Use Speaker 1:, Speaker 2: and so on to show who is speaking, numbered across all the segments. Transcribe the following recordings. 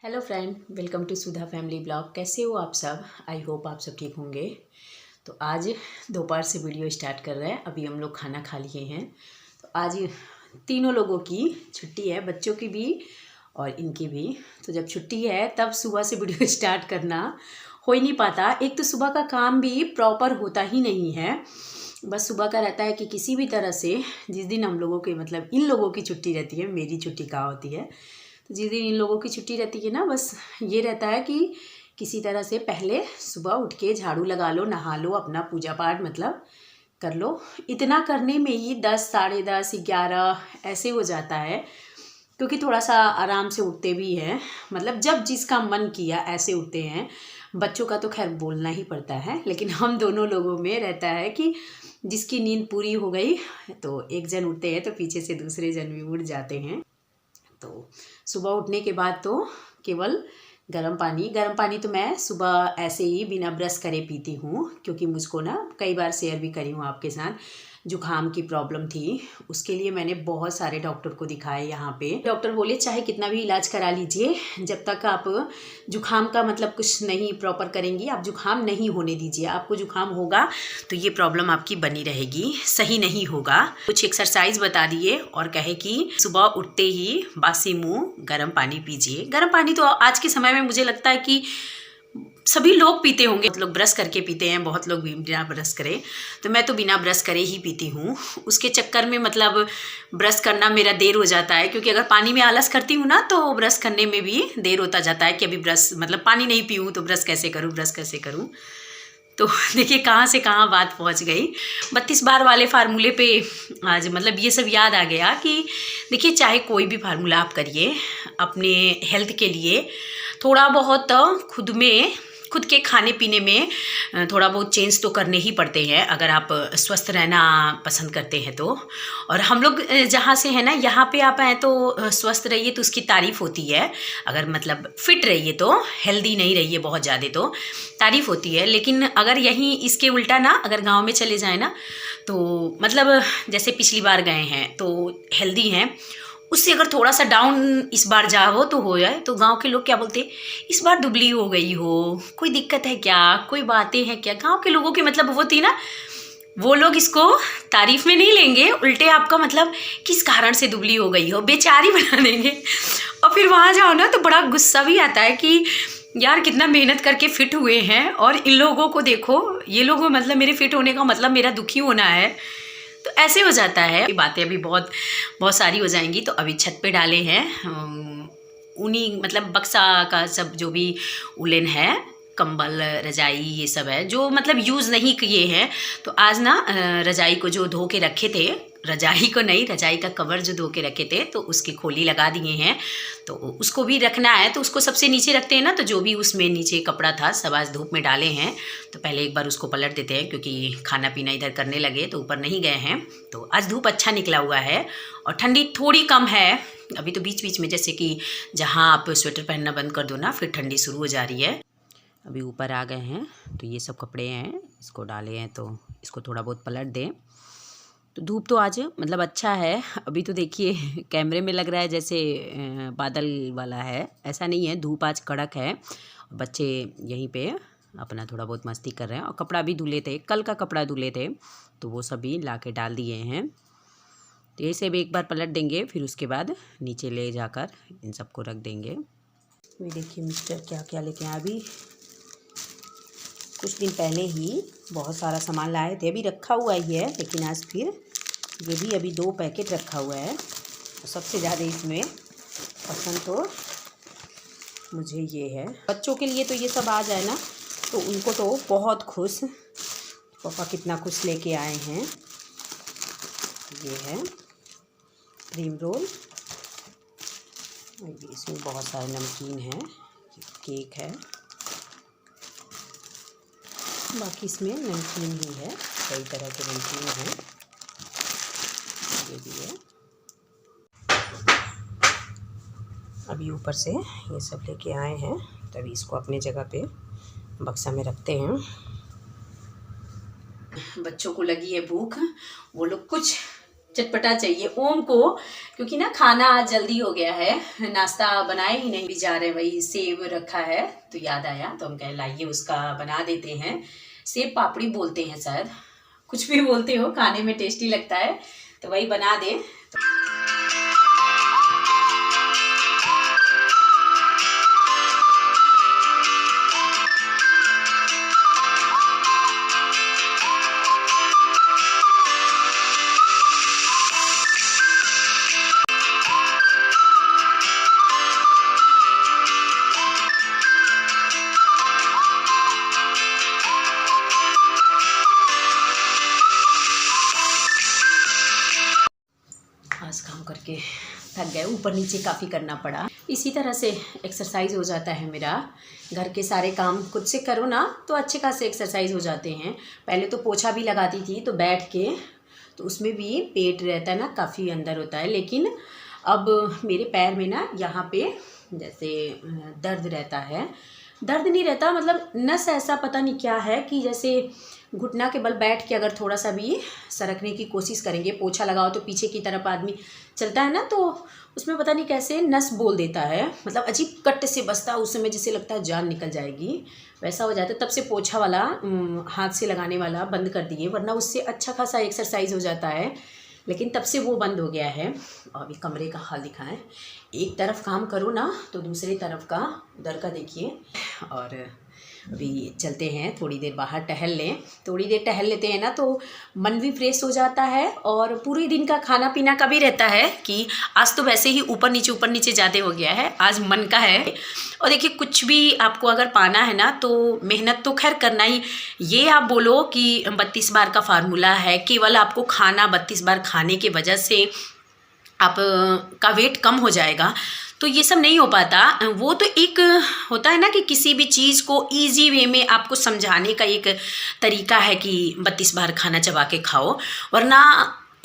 Speaker 1: Hello friend, welcome to Sudha family blog. कैसे हो आप सब? आई होप आप सब ठीक होंगे। तो आज दोपहर से वीडियो स्टार्ट कर रहे हैं। अभी हम लोग खाना खा लिए हैं। तो आज तीनों लोगों की छुट्टी है, बच्चों की भी और इनकी भी। तो जब छुट्टी है तब सुबह से वीडियो स्टार्ट करना हो ही नहीं पाता। एक तो सुबह का काम भी प्रॉपर होता ही नहीं है। बस सुबह का रहता है कि किसी भी तरह से जिस दिन हम लोगों के मतलब इन लोगों की छुट्टी रहती है, मेरी छुट्टी कहाँ होती है, तो जिस दिन इन लोगों की छुट्टी रहती है ना, बस ये रहता है कि किसी तरह से पहले सुबह उठ के झाड़ू लगा लो, नहा लो, अपना पूजा पाठ मतलब कर लो। इतना करने में ही 10, साढ़े 10, 11 ऐसे हो जाता है, क्योंकि थोड़ा सा आराम से उठते भी हैं। मतलब जब जिसका मन किया ऐसे उठते हैं। बच्चों का तो खैर बोलना ही पड़ता है, लेकिन हम दोनों लोगों में रहता है कि जिसकी नींद पूरी हो गई तो एक जन उठते हैं तो पीछे से दूसरे जन भी उठ जाते हैं। तो सुबह उठने के बाद तो केवल गर्म पानी तो मैं सुबह ऐसे ही बिना ब्रश करे पीती हूँ, क्योंकि मुझको ना कई बार शेयर भी करी हूँ आपके साथ, जुकाम की प्रॉब्लम थी। उसके लिए मैंने बहुत सारे डॉक्टर को दिखाए। यहाँ पे डॉक्टर बोले चाहे कितना भी इलाज करा लीजिए, जब तक आप जुकाम का मतलब कुछ नहीं प्रॉपर करेंगी, आप जुकाम नहीं होने दीजिए। आपको जुकाम होगा तो ये प्रॉब्लम आपकी बनी रहेगी, सही नहीं होगा। कुछ एक्सरसाइज बता दिए और कहे कि सुबह उठते ही बासी मुँह गर्म पानी पीजिए। गर्म पानी तो आज के समय में मुझे लगता है कि सभी लोग पीते होंगे। बहुत लोग ब्रश करके पीते हैं, बहुत लोग बिना ब्रश करे। तो मैं तो बिना ब्रश करे ही पीती हूँ। उसके चक्कर में मतलब ब्रश करना मेरा देर हो जाता है, क्योंकि अगर पानी में आलस करती हूँ ना तो ब्रश करने में भी देर होता जाता है कि अभी ब्रश मतलब पानी नहीं पीऊँ तो ब्रश कैसे करूँ। तो देखिए कहाँ से कहाँ बात पहुँच गई। 32 बार वाले फार्मूले पे आज मतलब ये सब याद आ गया कि देखिए चाहे कोई भी फार्मूला आप करिए अपने हेल्थ के लिए, थोड़ा बहुत खुद के खाने पीने में थोड़ा बहुत चेंज तो करने ही पड़ते हैं, अगर आप स्वस्थ रहना पसंद करते हैं तो। और हम लोग जहाँ से है ना, यहाँ पे आप आए तो स्वस्थ रहिए तो उसकी तारीफ़ होती है। अगर मतलब फिट रहिए तो, हेल्दी नहीं रहिए बहुत ज़्यादा तो तारीफ़ होती है। लेकिन अगर यहीं इसके उल्टा ना, अगर गाँव में चले जाए ना, तो मतलब जैसे पिछली बार गए हैं तो हेल्दी हैं, उससे अगर थोड़ा सा डाउन इस बार जाओ तो हो जाए तो गांव के लोग क्या बोलते हैं, इस बार दुबली हो गई हो, कोई दिक्कत है क्या, कोई बातें हैं क्या। गांव के लोगों की मतलब वो थी ना, वो लोग इसको तारीफ में नहीं लेंगे, उल्टे आपका मतलब किस कारण से दुबली हो गई हो बेचारी बना देंगे। और फिर वहाँ जाओ ना तो बड़ा गुस्सा भी आता है कि यार कितना मेहनत करके फिट हुए हैं और इन लोगों को देखो, ये लोग मतलब मेरे फिट होने का मतलब मेरा दुखी होना है। तो ऐसे हो जाता है। बातें अभी बहुत बहुत सारी हो जाएंगी। तो अभी छत पे डाले हैं ऊनी मतलब बक्सा का सब जो भी उलेन है, कंबल रजाई ये सब है जो मतलब यूज़ नहीं किए हैं। तो आज ना रजाई को जो धो के रखे थे, रजाई को नहीं, रजाई का कवर जो धो के रखे थे तो उसकी खोली लगा दिए हैं। तो उसको भी रखना है तो उसको सबसे नीचे रखते हैं ना, तो जो भी उसमें नीचे कपड़ा था सब आज धूप में डाले हैं। तो पहले एक बार उसको पलट देते हैं, क्योंकि खाना पीना इधर करने लगे तो ऊपर नहीं गए हैं। तो आज धूप अच्छा निकला हुआ है और ठंडी थोड़ी कम है। अभी तो बीच बीच में जैसे कि जहाँ आप स्वेटर पहनना बंद कर दो ना, फिर ठंडी शुरू हो जा रही है। अभी ऊपर आ गए हैं तो ये सब कपड़े हैं, इसको डाले हैं तो इसको थोड़ा बहुत पलट दें। तो धूप तो आज मतलब अच्छा है। अभी तो देखिए कैमरे में लग रहा है जैसे बादल वाला है, ऐसा नहीं है, धूप आज कड़क है। बच्चे यहीं पे अपना थोड़ा बहुत मस्ती कर रहे हैं और कपड़ा भी धुले थे, कल का कपड़ा धुले थे तो वो सभी ला के डाल दिए हैं। तो ये सब एक बार पलट देंगे, फिर उसके बाद नीचे ले जाकर इन सबको रख देंगे। ये देखिए मिस्टर क्या क्या लेके आए। अभी कुछ दिन पहले ही बहुत सारा सामान लाए थे, अभी रखा हुआ ही है, लेकिन आज फिर ये भी अभी 2 पैकेट रखा हुआ है। और सबसे ज़्यादा इसमें पसंद तो मुझे ये है। बच्चों के लिए तो ये सब आ जाए ना तो उनको तो बहुत खुश, पापा कितना कुछ लेके आए हैं। ये है क्रीम रोल, इसमें बहुत सारे नमकीन है, केक है, बाकी इसमें नमकीन ही है, कई तरह के नमकीन हैं। ये भी है। अभी ऊपर से ये सब लेके आए हैं, तभी इसको अपने जगह पे बक्सा में रखते हैं। बच्चों को लगी है भूख, वो लोग कुछ चटपटा चाहिए ओम को, क्योंकि ना खाना आज जल्दी हो गया है, नाश्ता बनाए ही नहीं भी जा रहे, वही सेब रखा है तो याद आया तो हम कहे लाइए उसका बना देते हैं। सेब पापड़ी बोलते हैं शायद, कुछ भी बोलते हो, खाने में टेस्टी लगता है तो वही बना दे। आज काम करके थक गए, ऊपर नीचे काफ़ी करना पड़ा। इसी तरह से एक्सरसाइज हो जाता है मेरा, घर के सारे काम खुद से करो ना तो अच्छे खासे एक्सरसाइज हो जाते हैं। पहले तो पोछा भी लगाती थी तो बैठ के, तो उसमें भी पेट रहता है ना काफ़ी अंदर होता है, लेकिन अब मेरे पैर में ना यहाँ पे जैसे दर्द रहता है, दर्द नहीं रहता मतलब नस ऐसा पता नहीं क्या है कि जैसे घुटना के बल बैठ के अगर थोड़ा सा भी सरकने की कोशिश करेंगे, पोछा लगाओ तो पीछे की तरफ आदमी चलता है ना, तो उसमें पता नहीं कैसे नस बोल देता है, मतलब अजीब कट से बसता है उस समय, जैसे लगता है जान निकल जाएगी, वैसा हो जाता है। तब से पोछा वाला हाथ से लगाने वाला बंद कर दिए, वरना उससे अच्छा खासा एक्सरसाइज हो जाता है, लेकिन तब से वो बंद हो गया है। और अभी कमरे का हाल दिखाएं, एक तरफ काम करो ना तो दूसरी तरफ का उधर का देखिए। और अभी चलते हैं थोड़ी देर बाहर टहल लें, थोड़ी देर टहल लेते हैं ना तो मन भी फ्रेश हो जाता है, और पूरे दिन का खाना पीना का भी रहता है कि आज तो वैसे ही ऊपर नीचे ज़्यादा हो गया है, आज मन का है। और देखिए कुछ भी आपको अगर पाना है ना तो मेहनत तो खैर करना ही, ये आप बोलो कि 32 बार का फार्मूला है, केवल आपको खाना 32 बार खाने की वजह से आप का वेट कम हो जाएगा, तो ये सब नहीं हो पाता। वो तो एक होता है ना कि किसी भी चीज़ को इजी वे में आपको समझाने का एक तरीका है कि 32 बार खाना चबा के खाओ, वरना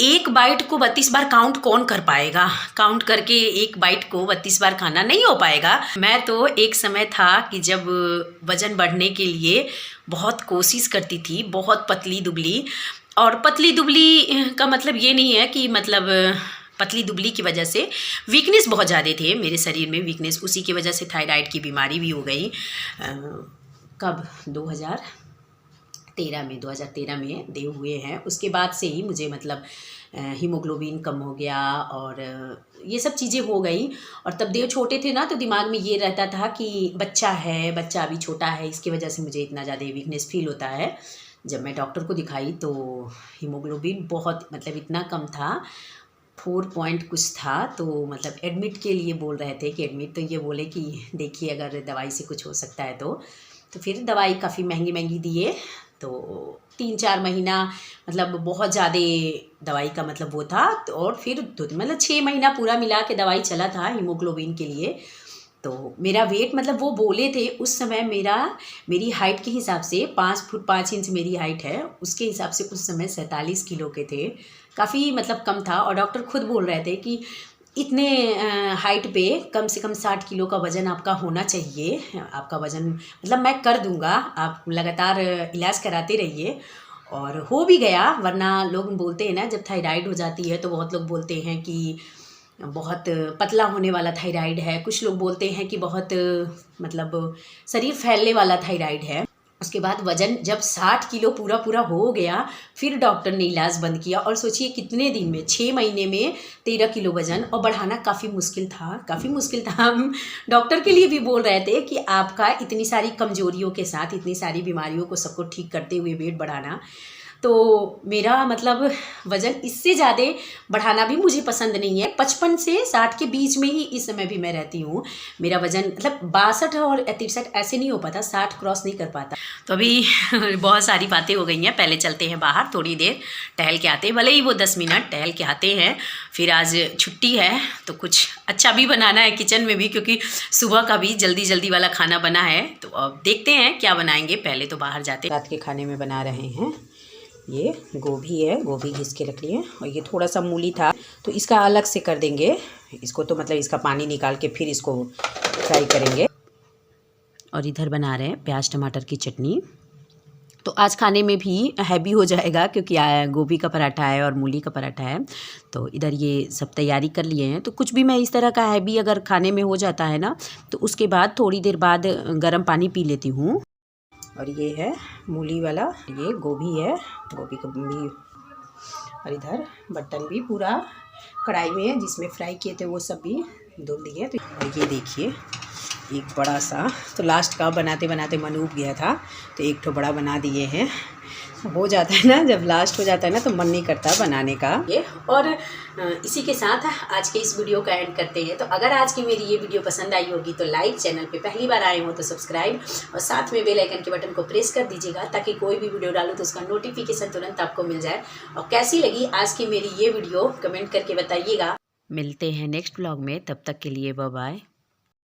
Speaker 1: एक बाइट को 32 बार काउंट कौन कर पाएगा, काउंट करके एक बाइट को 32 बार खाना नहीं हो पाएगा। मैं तो एक समय था कि जब वज़न बढ़ने के लिए बहुत कोशिश करती थी, बहुत पतली दुबली, और पतली दुबली का मतलब ये नहीं है कि मतलब पतली दुबली की वजह से वीकनेस बहुत ज़्यादा थे मेरे शरीर में, वीकनेस, उसी की वजह से थायराइड की बीमारी भी हो गई। कब 2013 में देव हुए हैं, उसके बाद से ही मुझे मतलब हीमोग्लोबिन कम हो गया और ये सब चीज़ें हो गई। और तब देव छोटे थे ना तो दिमाग में ये रहता था कि बच्चा है, बच्चा अभी छोटा है, इसकी वजह से मुझे इतना ज़्यादा वीकनेस फील होता है। जब मैं डॉक्टर को दिखाई तो हीमोग्लोबिन बहुत मतलब इतना कम था, 4 पॉइंट कुछ था, तो मतलब एडमिट के लिए बोल रहे थे कि एडमिट, तो ये बोले कि देखिए अगर दवाई से कुछ हो सकता है तो फिर दवाई काफ़ी महंगी दिए, तो 3-4 महीना मतलब बहुत ज़्यादा दवाई का मतलब वो था, तो और फिर मतलब 6 महीना पूरा मिला के दवाई चला था हीमोग्लोबिन के लिए। तो मेरा वेट मतलब वो बोले थे उस समय, मेरी हाइट के हिसाब से 5 फुट 5 इंच मेरी हाइट है, उसके हिसाब से उस समय 47 किलो के थे, काफ़ी मतलब कम था। और डॉक्टर खुद बोल रहे थे कि इतने हाइट पे कम से कम 60 किलो का वज़न आपका होना चाहिए, आपका वज़न मतलब मैं कर दूंगा, आप लगातार इलाज कराते रहिए। और हो भी गया, वरना लोग बोलते हैं ना जब थायराइड हो जाती है तो बहुत लोग बोलते हैं कि बहुत पतला होने वाला थायराइड है, कुछ लोग बोलते हैं कि बहुत मतलब शरीर फैलने वाला थायराइड है। उसके बाद वज़न जब 60 किलो पूरा हो गया, फिर डॉक्टर ने इलाज बंद किया, और सोचिए कितने दिन में, 6 महीने में 13 किलो वज़न, और बढ़ाना काफ़ी मुश्किल था। हम डॉक्टर के लिए भी बोल रहे थे कि आपका इतनी सारी कमजोरियों के साथ, इतनी सारी बीमारियों को सबको ठीक करते हुए वेट बढ़ाना, तो मेरा मतलब वज़न इससे ज़्यादा बढ़ाना भी मुझे पसंद नहीं है। 55 से 60 के बीच में ही इस समय भी मैं रहती हूँ। मेरा वज़न मतलब 62 और 63 ऐसे नहीं हो पाता, 60 क्रॉस नहीं कर पाता। तो अभी बहुत सारी बातें हो गई हैं, पहले चलते हैं बाहर, थोड़ी देर टहल के आते हैं, भले ही वो 10 मिनट टहल के आते हैं। फिर आज छुट्टी है तो कुछ अच्छा भी बनाना है किचन में भी, क्योंकि सुबह का भी जल्दी वाला खाना बना है, तो अब देखते हैं क्या बनाएंगे। पहले तो बाहर जाते, रात के खाने में बना रहे हैं, ये गोभी है, गोभी घिस के रख लिए, और ये थोड़ा सा मूली था तो इसका अलग से कर देंगे, इसको तो मतलब इसका पानी निकाल के फिर इसको फ्राई करेंगे। और इधर बना रहे हैं प्याज टमाटर की चटनी, तो आज खाने में भी हैवी हो जाएगा क्योंकि गोभी का पराठा है और मूली का पराठा है। तो इधर ये सब तैयारी कर लिए हैं। तो कुछ भी मैं इस तरह का हैवी अगर खाने में हो जाता है ना, तो उसके बाद थोड़ी देर बाद गर्म पानी पी लेती हूँ। और ये है मूली वाला, ये गोभी है, गोभी का भी। और इधर बर्तन भी पूरा कढ़ाई में है जिसमें फ्राई किए थे वो सब भी धुल दिए। तो ये देखिए एक बड़ा सा, तो लास्ट का बनाते बनाते मन उब गया था तो एक तो बड़ा बना दिए हैं। हो जाता है ना, जब लास्ट हो जाता है ना तो मन नहीं करता बनाने का ये। और इसी के साथ आज के इस वीडियो का एंड करते हैं। तो अगर आज की मेरी ये वीडियो पसंद आई होगी तो लाइक, चैनल पे पहली बार आए हो तो सब्सक्राइब और साथ में बेल आइकन के बटन को प्रेस कर दीजिएगा ताकि कोई भी वीडियो डालूँ तो उसका नोटिफिकेशन तुरंत आपको मिल जाए। और कैसी लगी आज की मेरी ये वीडियो कमेंट करके बताइएगा। मिलते हैं नेक्स्ट व्लॉग में, तब तक के लिए बाय बाय।